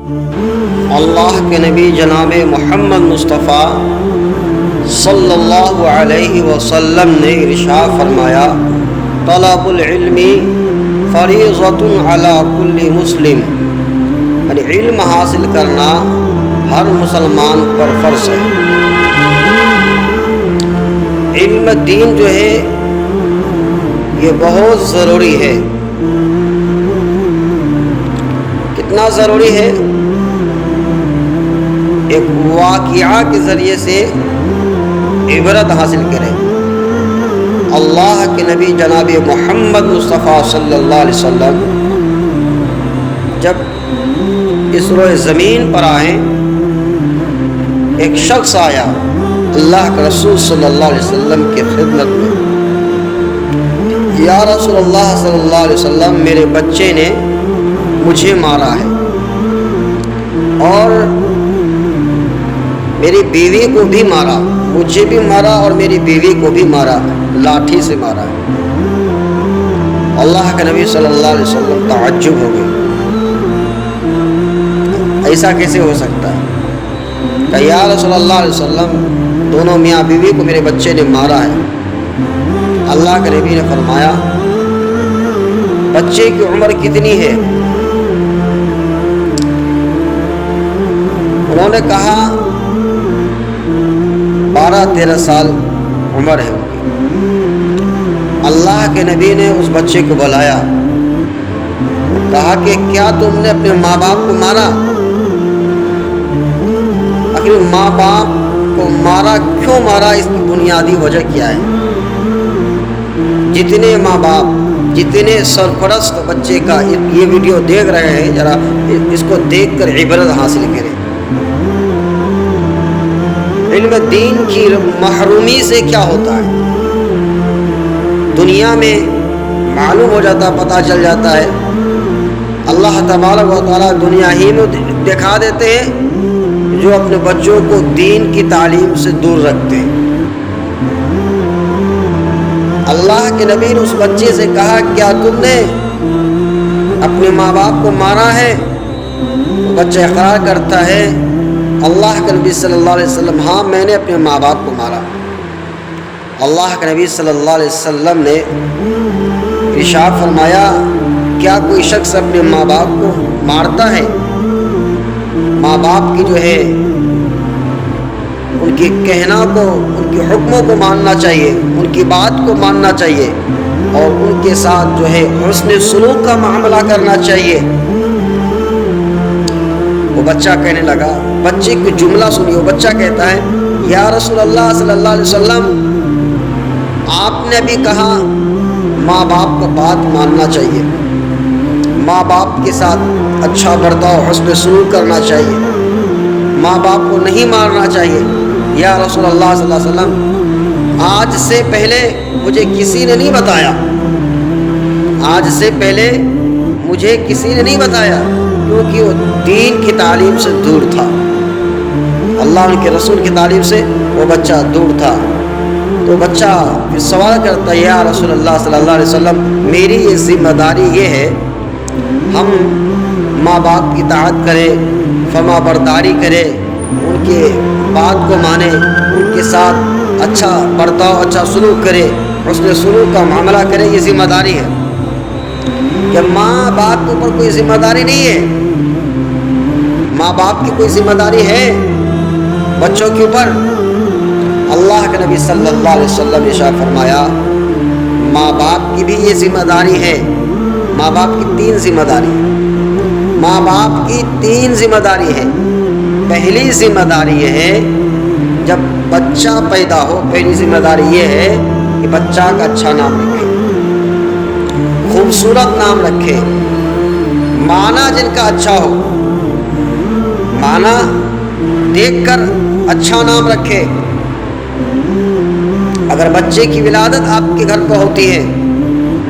اللہ کے نبی جناب محمد مصطفیٰ صلی اللہ علیہ وسلم نے ارشاد فرمایا، طلب العلم فریضۃ علی کل مسلم، یعنی علم حاصل کرنا ہر مسلمان پر فرض ہے۔ علم دین جو ہے یہ بہت ضروری ہے۔ کتنا ضروری ہے؟ ایک واقعہ کے ذریعے سے عبرت حاصل کریں۔ اللہ کے نبی جناب محمد مصطفیٰ صلی اللہ علیہ وسلم جب اس روئے زمین پر آئے، ایک شخص آیا اللہ کے رسول صلی اللہ علیہ وسلم کی خدمت میں، یا رسول اللہ صلی اللہ علیہ وسلم، میرے بچے نے مجھے مارا ہے اور میری بیوی کو بھی مارا، مجھے بھی مارا اور میری بیوی کو بھی مارا، لاٹھی سے مارا۔ اللہ کے نبی صلی اللہ علیہ وسلم تعجب ہو گئے، ایسا کیسے ہو سکتا ہے؟ کہ یا رسول اللہ علیہ وسلم، دونوں میاں بیوی کو میرے بچے نے مارا ہے۔ اللہ کے نبی نے فرمایا، بچے کی عمر کتنی ہے؟ انہوں نے کہا 12-13 سال عمر ہے ان کی۔ اللہ کے نبی نے اس بچے کو بلایا، کہا کہ کیا تم نے اپنے ماں باپ کو مارا؟ آخر ماں باپ کو مارا کیوں مارا، اس کی بنیادی وجہ کیا ہے؟ جتنے ماں باپ، جتنے سرپرست بچے کا یہ ویڈیو دیکھ رہے ہیں، ذرا اس کو دیکھ کر عبرت حاصل کریں۔ علم دین کی محرومی سے کیا ہوتا ہے؟ دنیا میں معلوم ہو جاتا، پتہ چل جاتا ہے۔ اللہ تبارک و تعالیٰ دنیا ہی میں دکھا دیتے ہیں جو اپنے بچوں کو دین کی تعلیم سے دور رکھتے ہیں۔ اللہ کے نبی نے اس بچے سے کہا، کیا تم نے اپنے ماں باپ کو مارا ہے؟ بچہ اقرار کرتا ہے، اللہ کے نبی صلی اللہ علیہ وسلم، ہاں میں نے اپنے ماں باپ کو مارا۔ اللہ کے نبی صلی اللہ علیہ وسلم نے ارشاد فرمایا، کیا کوئی شخص اپنے ماں باپ کو مارتا ہے؟ ماں باپ کی جو ہے ان کے کہنا کو، ان کے حکموں کو ماننا چاہیے، ان کی بات کو ماننا چاہیے اور ان کے ساتھ جو ہے حسن سلوک کا معاملہ کرنا چاہیے۔ وہ بچہ کہنے لگا، بچے کی جملہ سنیے، وہ بچہ کہتا ہے، یا رسول اللہ صلی اللہ علیہ وسلم، آپ نے ابھی کہا ماں باپ کا بات ماننا چاہیے، ماں باپ کے ساتھ اچھا برتاؤ، حسن سلوک کرنا چاہیے، ماں باپ کو نہیں مارنا چاہیے۔ یا رسول اللہ صلی اللہ علیہ وسلم، آج سے پہلے مجھے کسی نے نہیں بتایا، آج سے پہلے مجھے کسی نے نہیں بتایا، کیونکہ وہ دین کی تعلیم سے دور تھا، اللہ کے رسول کی تعلیم سے وہ بچہ دور تھا۔ تو بچہ پھر سوال کرتا ہے، یا رسول اللہ صلی اللہ علیہ وسلم، میری یہ ذمہ داری یہ ہے، ہم ماں باپ کی اطاعت کریں، فرما برداری کریں، ان کے بات کو مانیں، ان کے ساتھ اچھا برتاؤ، اچھا سلوک کرے، حسن سلوک کا معاملہ کرے، یہ ذمہ داری ہے۔ کہ ماں باپ کے اوپر کوئی ذمہ داری نہیں ہے، ماں باپ کی کوئی ذمہ داری ہے بچوں کے اوپر؟ اللہ کے نبی صلی اللہ علیہ وسلم نے ارشاد فرمایا، ماں باپ کی بھی یہ ذمہ داری ہے۔ ماں باپ کی 3 ذمہ داری ہے، ماں باپ کی 3 ذمہ داری ہے۔ پہلی ذمہ داری یہ ہے، جب بچہ پیدا ہو، پہلی ذمہ داری یہ ہے کہ بچہ کا اچھا نام رکھے، خوبصورت نام رکھے، معنی جن کا اچھا ہو، معنی دیکھ کر اچھا نام رکھے۔ اگر بچے کی ولادت آپ کے گھر پہ ہوتی ہے،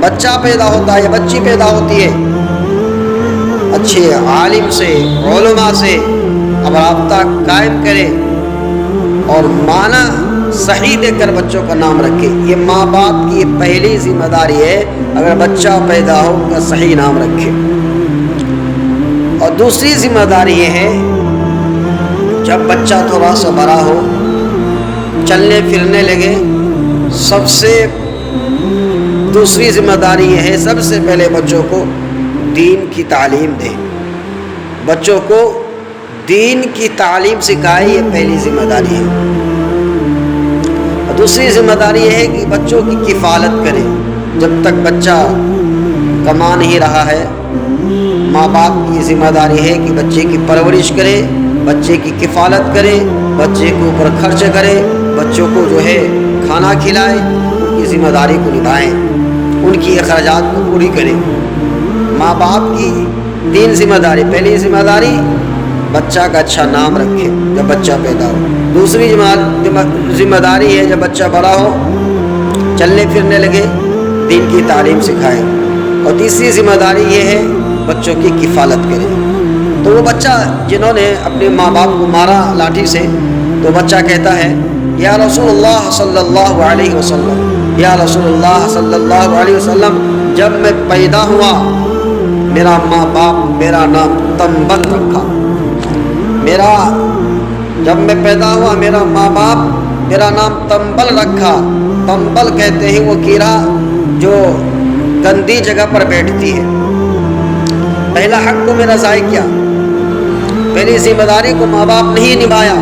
بچہ پیدا ہوتا ہے یا بچی پیدا ہوتی ہے، اچھے عالم سے، علماء سے اب رابطہ قائم کرے اور معنی صحیح دے کر بچوں کا نام رکھے۔ یہ ماں باپ کی پہلی ذمہ داری ہے، اگر بچہ پیدا ہو ان کا صحیح نام رکھے۔ اور دوسری ذمہ داری یہ ہے جب بچہ تھوڑا سا بڑا ہو، چلنے پھرنے لگے، سب سے دوسری ذمہ داری یہ ہے سب سے پہلے بچوں کو دین کی تعلیم دیں، بچوں کو دین کی تعلیم سکھائے، یہ پہلی ذمہ داری ہے۔ اور دوسری ذمہ داری یہ ہے کہ بچوں کی کفالت کرے۔ جب تک بچہ کما نہیں رہا ہے، ماں باپ کی ذمہ داری ہے کہ بچے کی پرورش کرے، بچے کی کفالت کرے، بچے کے اوپر خرچ کرے، بچوں کو جو ہے کھانا کھلائے، ان کی ذمہ داری کو نبھائیں، ان کی اخراجات کو پوری کریں۔ ماں باپ کی تین ذمہ داری: پہلی ذمہ داری بچہ کا اچھا نام رکھے جب بچہ پیدا ہو، دوسری ذمہ داری ہے جب بچہ بڑا ہو، چلنے پھرنے لگے، دین کی تعلیم سکھائے، اور تیسری ذمہ داری یہ ہے بچوں کی کفالت کرے۔ تو وہ بچہ جنہوں نے اپنے ماں باپ کو مارا لاٹھی سے، تو بچہ کہتا ہے یا رسول اللہ صلی اللہ علیہ وسلم، یا رسول اللہ صلی اللہ علیہ وسلم، جب میں پیدا ہوا میرا ماں باپ میرا نام تنبل رکھا، جب میں پیدا ہوا میرا ماں باپ میرا نام تنبل رکھا۔ تنبل کہتے ہیں وہ کیڑا جو گندی جگہ پر بیٹھتی ہے۔ پہلا حق کو میرا ضائع کیا، پہلی ذمہ داری کو ماں باپ نہیں نبھایا۔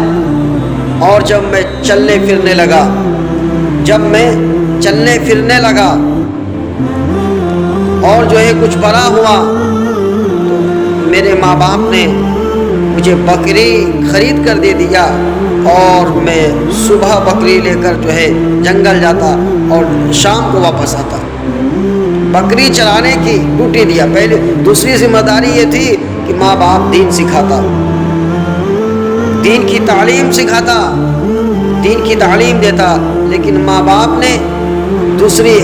اور جب میں چلنے پھرنے لگا اور جو ہے کچھ بڑا ہوا، تو میرے ماں باپ نے مجھے بکری خرید کر دے دیا، اور میں صبح بکری لے کر جو ہے جنگل جاتا اور شام کو واپس آتا۔ بکری چرانے کی ڈیوٹی دیا۔ پہلے دوسری ذمہ داری یہ تھی کہ ماں باپ دین سکھاتا، دین کی تعلیم سکھاتا، دین کی تعلیم دیتا، لیکن ماں باپ نے دوسری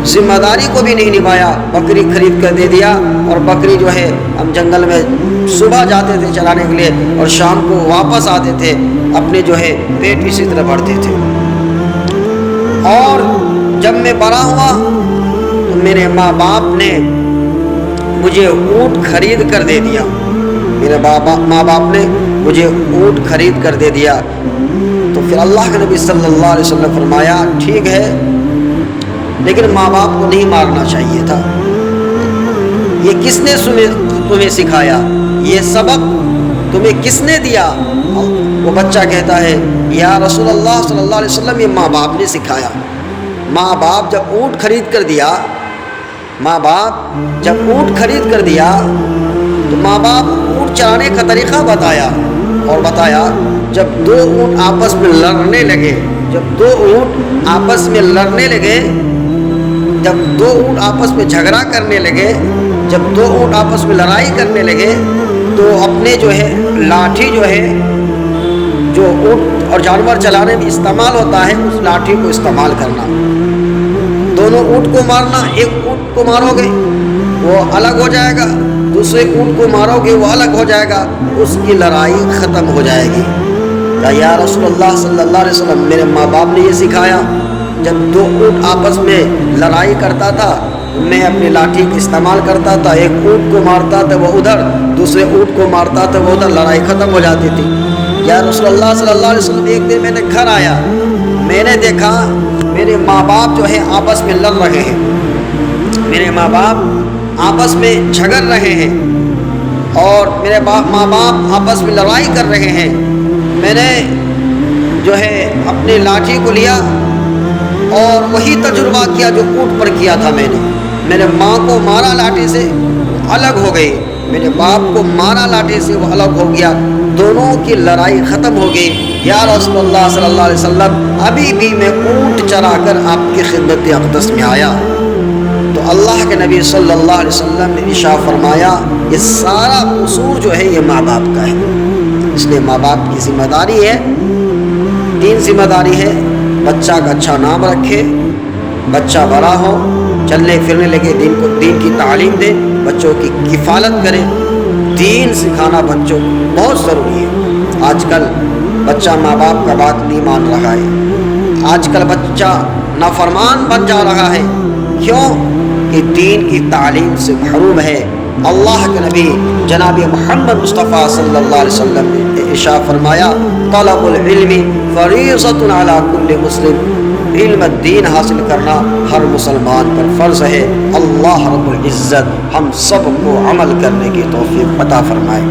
ذمہ داری کو بھی نہیں نبھایا، بکری خرید کر دے دیا، اور بکری جو ہے ہم جنگل میں صبح جاتے تھے چلانے کے لیے اور شام کو واپس آتے تھے، اپنے جو ہے پیٹ اسی طرح بھرتے تھے۔ اور جب میں بڑا ہوا تو میرے ماں باپ نے مجھے اونٹ خرید کر دے دیا، میرے ماں باپ نے مجھے اونٹ خرید کر دے دیا۔ تو پھر اللہ کے نبی صلی اللہ علیہ وسلم فرمایا ٹھیک ہے، لیکن ماں باپ کو نہیں مارنا چاہیے تھا۔ یہ کس نے تمہیں سکھایا؟ یہ سبق تمہیں کس نے دیا؟ وہ بچہ کہتا ہے یا رسول اللہ صلی اللہ علیہ وسلم، یہ ماں باپ نے سکھایا۔ ماں باپ جب اونٹ خرید کر دیا، تو ماں باپ اونٹ چرانے کا طریقہ بتایا، اور بتایا جب دو اونٹ آپس میں لڑنے لگے، جب دو اونٹ آپس میں جھگڑا کرنے لگے، جب دو اونٹ آپس میں لڑائی کرنے لگے، تو اپنے جو ہے لاٹھی جو ہے جو اونٹ اور جانور چلانے میں استعمال ہوتا ہے، اس لاٹھی کو استعمال کرنا۔ دونوں اونٹ کو مارنا، ایک اونٹ کو مارو گے وہ الگ ہو جائے گا، دوسرے اونٹ کو مارو گے وہ الگ ہو جائے گا، اس کی لڑائی ختم ہو جائے گی۔ یا رسول اللہ صلی اللہ علیہ وسلم، میرے ماں باپ نے یہ سکھایا، جب دو اونٹ آپس میں لڑائی کرتا تھا میں اپنی لاٹھی کا استعمال کرتا تھا، ایک اونٹ کو مارتا تھا وہ ادھر، دوسرے اونٹ کو مارتا تھا وہ ادھر، لڑائی ختم ہو جاتی تھی۔ یا رسول اللہ صلی اللہ علیہ وسلم، ایک دن میں نے گھر آیا، میں نے دیکھا میرے ماں باپ جو ہے آپس میں لڑ رہے ہیں، میرے ماں باپ آپس میں جھگڑ رہے ہیں، اور میرے ماں باپ آپس میں لڑائی کر رہے ہیں۔ میں نے جو ہے اپنی لاٹھی کو لیا اور وہی تجربہ کیا جو اونٹ پر کیا تھا۔ میں نے ماں کو مارا لاٹھی سے، الگ ہو گئی، میرے باپ کو مارا لاٹھی سے، وہ الگ ہو گیا، دونوں کی لڑائی ختم ہو گئی۔ یا رسول اللہ صلی اللہ علیہ وسلم، ابھی بھی میں اونٹ چرا کر آپ کی خدمت اقدس میں آیا۔ تو اللہ کے نبی صلی اللہ علیہ وسلم نے ارشاد فرمایا یہ سارا قصور جو ہے یہ ماں باپ کا ہے، اس لیے ماں باپ کی ذمہ داری ہے، تین ذمہ داری ہے: بچہ کا اچھا نام رکھے، بچہ بڑا ہو، چلنے پھرنے لگے، دین کی تعلیم دے، بچوں کی کفالت کرے۔ دین سکھانا بچوں کو بہت ضروری ہے۔ آج کل بچہ ماں باپ کا بات نہیں مان رہا ہے، آج کل بچہ نافرمان بن جا رہا ہے۔ کیوں؟ کہ دین کی تعلیم سے محروم ہے، اللہ کے نبی جناب محمد مصطفیٰ صلی اللہ علیہ وسلم نے ارشاد فرمایا طلب العلم فریضۃ علی کل مسلم، علم دین حاصل کرنا ہر مسلمان پر فرض ہے۔ اللہ رب العزت ہم سب کو عمل کرنے کی توفیق عطا فرمائے۔